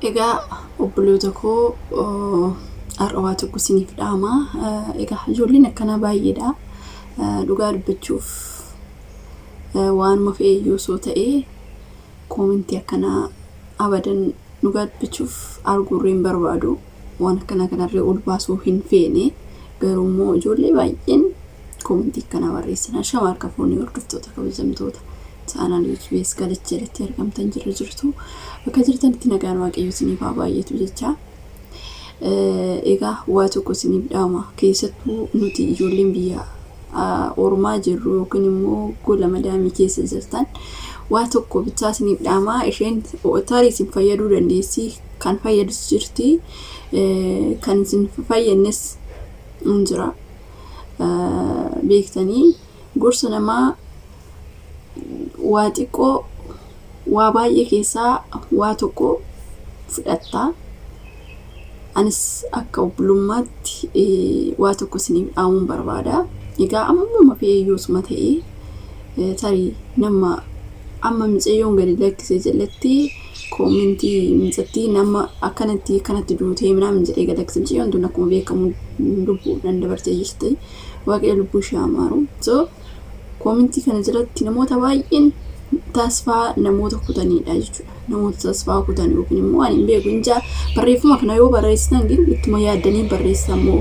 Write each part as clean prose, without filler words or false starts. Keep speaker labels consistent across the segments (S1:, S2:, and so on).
S1: Egaa obboloota koo har'aa tokko isiniif dhaama. Egaa ijoolleen akkana baay'eedha. Dhugaa dubbachuuf waanuma fe'ee yoo soo ta'ee koomentii akkana abadan dhugaa dubbachuuf arguurreen barbaadu. Waan akkana kanarree ol baasuu hin feene garuu immoo ijoollee baay'een koomentii akkana barreessan. Shamarran kafoonni hordoftoota kabajamtoota saanaan YouTubees galcha irratti argamtan jirtu bakka jirtanitti nagaan waaqayyo isiniif haa baay'atu jecha. Egaa waa tokko isiniif dhaama. Keessattuu nuti ijoolleen biyya ormaa jirru yookiin immoo gola madaamii keessa jirtan waa tokko bitaa isiniif dhaama. Isheen tarii isin fayyaduu dandeessi, kan fayyadus jirti, kan isin fayyadnes hin jira. Beektanii gorsa namaa waa xiqqoo waa baay'ee keessaa waa tokko fudhatta. Anis akka obbulummaatti waa tokko isiniif dhaamuun barbaada. Egaa ammuma fe'ee yoosuma ta'ee tarii nama amma micayyoon gadi lakkisee jalatti koomentii micatti nama akkanatti duutee minaamin jedhee gadi lakkisee micayyoon tun akkuma beekamu lubbuudhaan dabartee jirti. Waaqayyo lubbuu ishee amaaru. So koomentii kana jalatti namoota baay'een tasfaa namoota kutaniidha jechuudha. Namoota tasfaa kutan yookiin immoo ani beeku inja barreeffama kana yoo barreessitan ittuma yaaddanii barreessan moo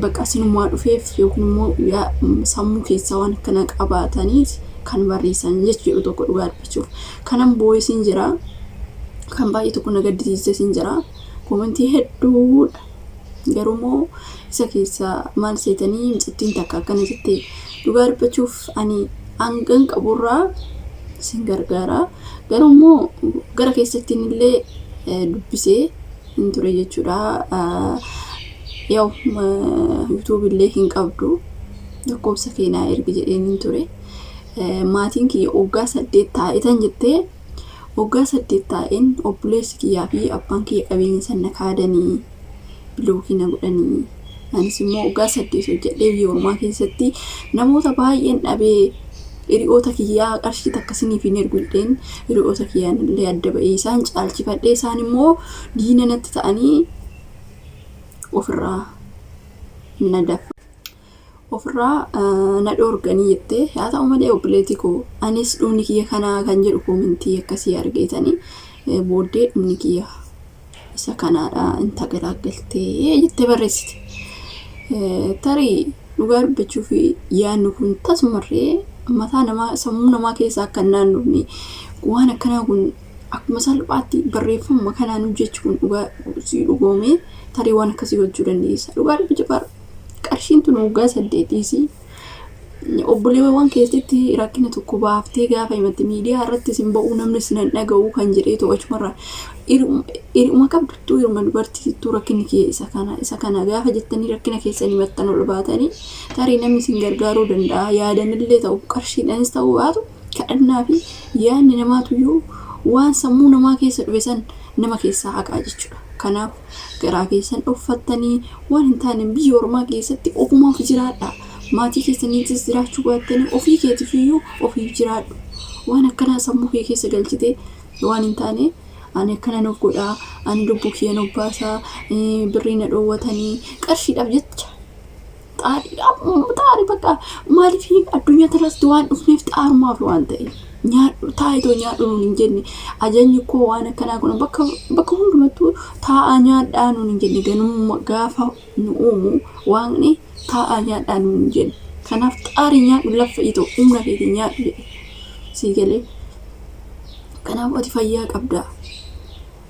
S1: bakka sinumaa dhufeef yookiin immoo sammuu keessaa waan akkana qabaatanii kan barreessan jechuudha tokko dhugaa dubbachuuf. Kanan boo'isiin jira, kan baay'ee tokko na gaddisiisesin jira. Koomentii hedduudha. Garuu immoo isa keessaa maal seetanii micattiin takka akkana jettee dhugaa dubbachuuf ani hangan qaburraa sin gargaara. Garuu immoo gara keessattiin illee dubbisee hin ture jechuudha. Yaw YouTube illee hin qabdu lakkoofsa keenyaa ergi jedheen hin ture. Maatiin kiyya waggaa 8 taa'etan jettee waggaa 8 taa'een obboleessi kiyyaa fi abbaan kiyya qabeenya sana kaadanii bilookii na godhanii. Anis immoo waggaa 8 hojjedhee biyya ormaa keessatti namoota baay'een dhabee hiriyoota kiyyaa qarshii akkasiniif hin erguudhaan hiriyoota kiyyaan illee adda ba'ee isaan caalchifadhee isaan immoo diina natti ta'anii ofirraa na dhoorganii jettee haa ta'u malee obboleetti koo anis dhumni kiyya kanaa kan jedhu koomentii akkasii argeetanii booddee dhumni kiyya isa kanaadha inta galaagaltee jettee barreessite. Tarii dhugaa dubbachuuf yaadnu kun tasumarree mataa namaa sammuu namaa keessaa akka naannofni waan akkanaa kun akkuma salphaatti barreeffama kanaan hojjechuun dhugaa si dhugoomee tarii waan akkasii hojjechuu dandeessa. Dhugaa dubbachuuf qarshiin tun waggaa 8 obboleewwan keessatti rakkina tokko baaftee gaafa himatti miidiyaa irratti sin ba'uu namni sin dhaga'uu kan jedhee to'achumarraa iruma qabduttuu iruma dubartiittuu rakkinni kee isa kana gaafa jettanii rakkina keessanii himattan ol baatanii tarii namni sin gargaaruu danda'a. Yaadanillee ta'u qarshiidhaanis ta'uu baatu kadhannaa fi yaadni namaatuyyuu waan sammuu namaa keessa dhufe san nama keessaa haqaa jechuudha. Kanaaf garaa keessan uffattanii waan hin taane biyya ormaa keessatti ofumaaf jiraadha. Maatii keessaniitis jiraachuu baattanii ofii keetiifiyyuu ofiif jiraadhu. Waan akkanaa sammuu kee keessa galchitee waan hin taane ani akkana nuuf godhaa, ani lubbuu kiyya nuuf baasaa, birrii na dhoowwatanii qarshiidhaaf jecha xaarii bakka maaliif addunyaa irratti waan dhufneef xaarumaaf waan ta'e nyaadhu taa'itoo nyaadhu nuun hin jenne ajajni koo waan akkanaa kun bakka hundumattuu taa'aa nyaadhaa nuun hin jenne ganuma gaafa nu uumu waaqni taa'aa nyaadhaa nuun hin jenne. Kanaaf xaarii nyaadhu lafa itoo humna keetii nyaadhu jedhe sii galee. Kanaaf ati fayyaa qabdaa.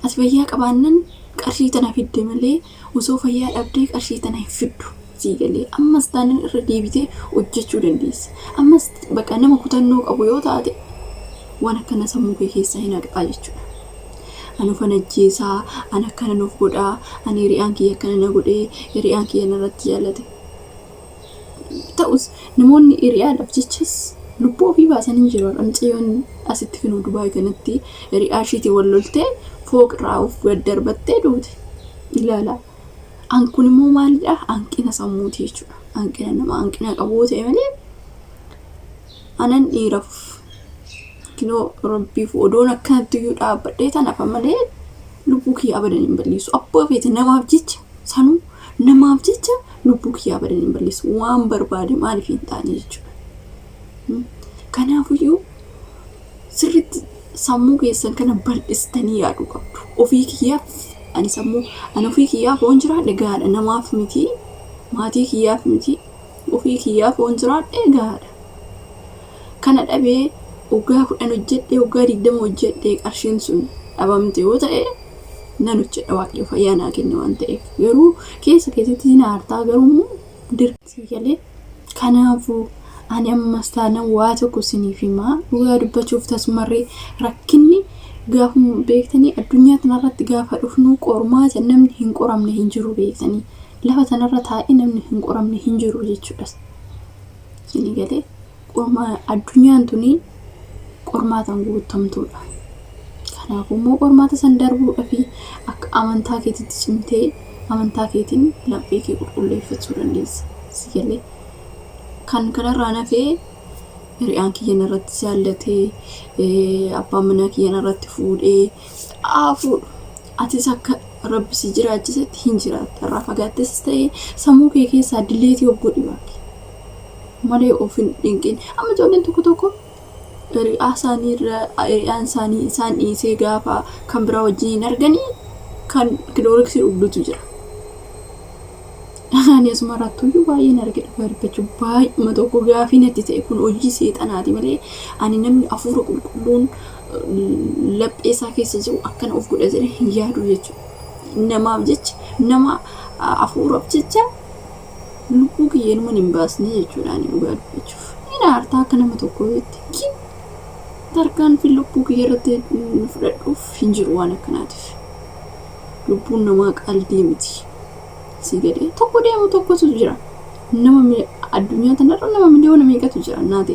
S1: Ati fayyaa qabaannan qarshii tana fidde malee osoo fayyaa dhabdee qarshii tana hin fiddu sii galee. Ammas taanan irra deebitee hojjechuu dandeessa. Ammas bakka nama kutannoo qabu yoo taate waan akkana sammuu kee keessaa hin haqxaa jechuudha. Ani ofaan ajjeessaa, ani akkana nuuf godhaa, ani hiriyaan kiyya akkana na godhee, hiriyaan kiyya narratti jaallate. Ta'us namoonni hiriyaadhaaf jechas lubbuu ofii baasanii jiru. Micayyoon asitti finuu Dubaay kanatti hiriyaa isheetii wal loltee fooqirraa of gad darbattee duute. Ilaala. An kun immoo maalidha? Hanqina sammuuti jechuudha. Hanqina nama hanqina qabuu ta'e malee anan dhiiraaf kinoo rabbiif odoon akkanatti iyyuu dhaabbadhee tanaaf malee lubbuu kiyya abadan hin balleessu. Abbaa feete namaaf jecha sanuu namaaf jecha lubbuu kiyya abadan hin balleessu. Waan barbaade maaliif hin taane jechuudha. Kanaafiyyuu sirriitti sammuu keessan kana bal'istanii yaaduu qabdu. Ofii kiyyaaf ani ofii kiyyaaf oon jiraadhe gaadha. Namaaf miti, maatii kiyyaaf miti, ofii kiyyaaf oon jiraadhe gaadha. Kana dhabee waggaa 10 hojjedhe, waggaa 20 hojjedhe qarshiin sun dhabamte yoo ta'e nan hojjedha waaqayyo fayyaa naa kenne waan ta'eef. Garuu keessatti na hartaa garuu dirqii galee. Kanaafuu ani ammas taanaan waa tokko isiniif himaa. Dhugaa dubbachuuf tasmarree rakkinni gaafuma beektanii addunyaa kanarratti gaafa dhufnu qormaata namni hin qoramne hin jiru beektanii. Lafa tanarra taa'ee namni hin qoramne hin jiru jechuudha. Isinii galee addunyaan tuni qormaataan guutamtuudha. Kanaafuu immoo qormaata san darbuudha fi akka amantaa keetitti cimtee amantaa keetiin laphee kee qulqulleeffachuu dandeessa. Si galee kan kanarraa nafee hiriyaan kiyyan irratti jaallatee abbaan manaa kiyyan irratti fuudhee fuudhu. Atis akka rabbi si jiraachisetti hin jiraatta. Irraa fagaattis ta'ee sammuu kee keessaa dileetii of godhi baaki. Malee of hin dinqin. Amma ijoolleen tokko hiriyaan isaanii isaan dhiisee gaafa kan biraa wajjin hin arganii kan kilooriksii dhugdutu jira. Ani asuma irrattuyyuu baay'een arge dhugaa dubbachuu baay'uma tokko gaafii natti ta'e kun hojii seexanaati malee ani namni hafuura qulqulluun laphee isaa keessa jiru akkana of godha jedhee hin yaadu jechuudha. Namaaf jecha nama hafuuraaf jecha lubbuu kiyyeenuma hin baasne jechuudha ani dhugaa dubbachuuf. Inni hartaa akka nama tokkootti tarkaanfii lubbuu kiyya irratti fudhadhuuf hin jiru waan akkanaatiif. Lubbuun namaa qaalii miti. Si galee tokko deemu tokkotu jira. Nama addunyaa tanarra nama miliyoona meeqatu jira naate.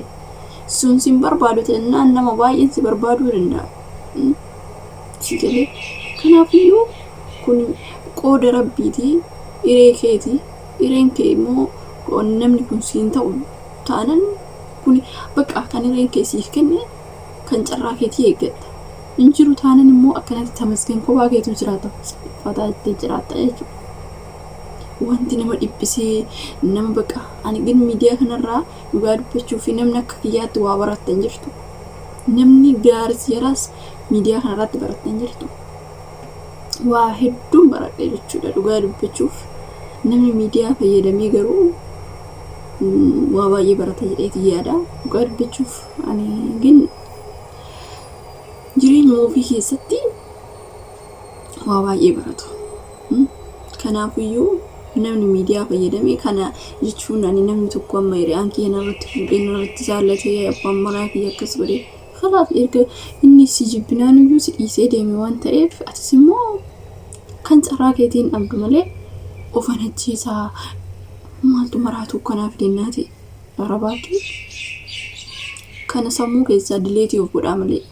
S1: Sun sin barbaadu ta'ennaan nama baay'een si barbaaduu danda'a. Si galee kanaafiyyuu kun qooda rabbiiti, hiree keeti. Hireen kee immoo namni kun siin ta'u taanan kun bakka kan hireen kee siif kenne kan carraa keetii eeggatta. Injiru taanan immoo akkanatti tamasgeen kophaa keetu jiraata. Fataa itti jiraata jechuudha. Wanti nama dhiphisee nama bakka ani gin miidiyaa kanarraa dhugaa dubbachuu fi namni akka kiyyaatti waa barattan jirtu. Namni gaaris yaraas miidiyaa kanarratti barattan jirtu. Waa hedduun baradhe jechuudha dhugaa dubbachuuf. Namni miidiyaa fayyadamee garuu waa baay'ee barata jedheeti yaada. Dhugaa dubbachuuf ani gin jireenya ofii keessatti waa baay'ee baratu. Kanaafiyyuu namni miidiyaa fayyadamee kana jechuun ani namni tokko amma hiriyaan kiyya irratti fuudhee irratti jaallatee abbaan manaa kiyya akkas godhee kanaaf erga inni si jibbinaan iyyuu si dhiisee deeme waan ta'eef atis immoo kan carraa keetiin dhabdu malee of ajjeessaa maaltu maraatu kanaaf dennaati arabaatu kana sammuu keessaa dileetii of godhaa malee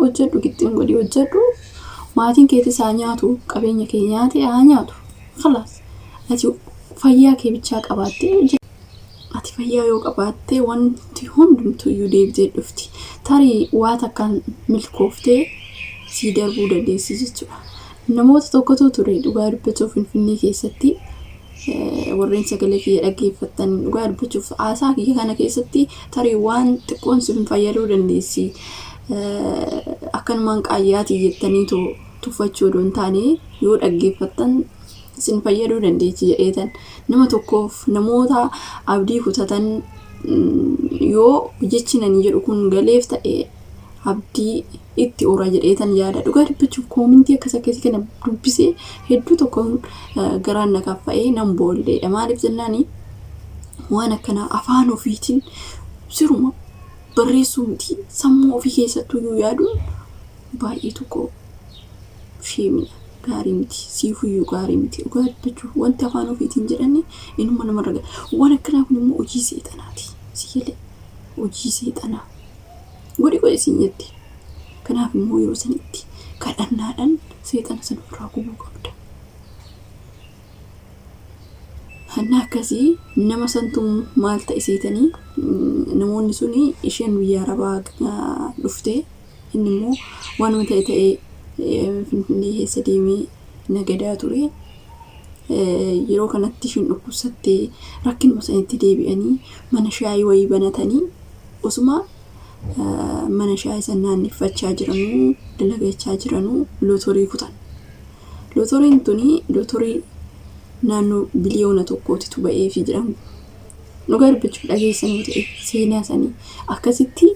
S1: hojjedhu qixxeen godhii hojjedhu maatiin keetii isaa nyaatu qabeenya kee nyaate haa nyaatu khalaas ati fayyaa kee bichaa qabaattee ati fayyaa yoo qabaattee wanti hundumtuu iyyuu deebitee dhufti tarii waa takkaan milkooftee si darbuu dandeessi jechuudha. Namoota tokkotu ture dhugaa dubbachuuf Finfinnee keessatti warreen sagalee kiyya dhaggeeffatan dhugaa dubbachuuf haasaa kiyya kana keessatti tarii waan xiqqoon sin fayyaduu dandeessi akkanumaan qaayyaati jettanii tuffachuu doon taane yoo dhaggeeffatan sin fayyaduu dandeessi jedheetan nama tokkoof namoota abdii kutatan yoo jechinanii jedhu kun galeef ta'e abdii itti ora jedheetan yaada dhugaa dubbachuuf koomintii akkasii kana dubbisee hedduu tokko garaan na kaffa'ee nan boolleedha. Maaliif jennaani waan akkana afaan ofiitiin siruma barreessuu miti sammuu ofii keessattuu yoo yaadu baay'ee tokko sheemina gaarii miti siifuyyuu gaarii miti dhugaa dubbachuuf wanti afaan ofiitiin jedhanii inuma nama raga waan akkanaa kun immoo hojii seexanaati. Siyalee hojii seexanaa godhi godhe siin jette. Kanaaf immoo yeroo sanitti kadhannaadhaan seexana sana ofirraa gubuu qabda. Hanna akkasii nama santu maal ta'e seetanii namoonni suni isheen biyya arabaa dhuftee inni immoo waanuma ta'e finfinnee keessa deemee nagadaa ture. Yeroo kanatti ishiin dhukkubsattee rakkinuma sanitti deebi'anii mana shaayii wayii banatanii osuma mana shaayii san naanneffachaa jiranuu dalagachaa jiranuu lootorii kutan. Lootoriin tuni lootorii naannoo biliyoona tokkootitu ba'ee fi jedhamu. Nu garbichu dhageessanii ta'e seenaa sanii akkasitti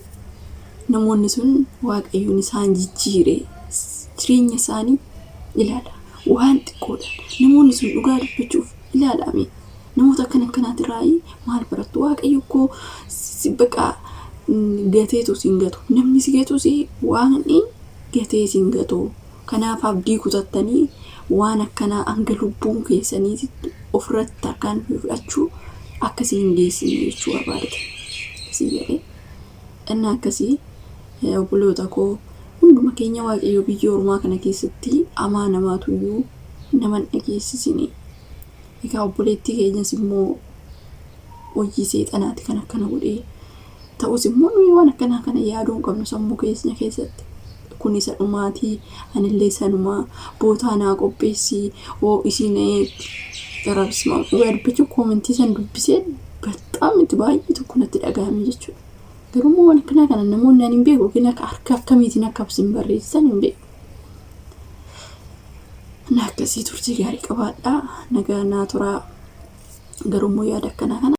S1: namoonni sun waaqayyoon isaan jijjiire jireenya isaanii ilaala. Waan xiqqoodhaan namoonni sun dhugaa dubbachuuf ilaalame namoota akkanaatti raayii maal barattu waaqayyo koo baqa gateetu siin gatu namni si gatu si waan gatee siin gatu kanaaf abdii kutattanii waan akkanaa hanga lubbuun keessanii ofirratti harkaan fudhachuu akkasiin geessine jechuu barbaadate. Si jedhee innaa akkasii obboloota koo hunduma keenya waaqayyo biyya ormaa kana keessatti amaa namaatuyyuu naman dhageessisini. Egaa obboleettii keenyas immoo hojii seexanaati kan akkana godhee ta'us immoo nuyi waan akkanaa kana yaaduun qabnu sammuu keenya keessatti. Kun isa dhumaatii anillee sanumaa bootaanaa qopheessii oo isiin garabsima dubbachuu koomentii san dubbisee bexaam itti baay'ee tokko natti dhagahame jechuudha. Garuu waan akkanaa kana namoonni ani hin beeku yookiin akka harka akkamiitiin akka absin barreessan hin beeku. Akkasii turtii gaarii qabaadhaa nagaa naa turaa garuu yaada akkanaa kana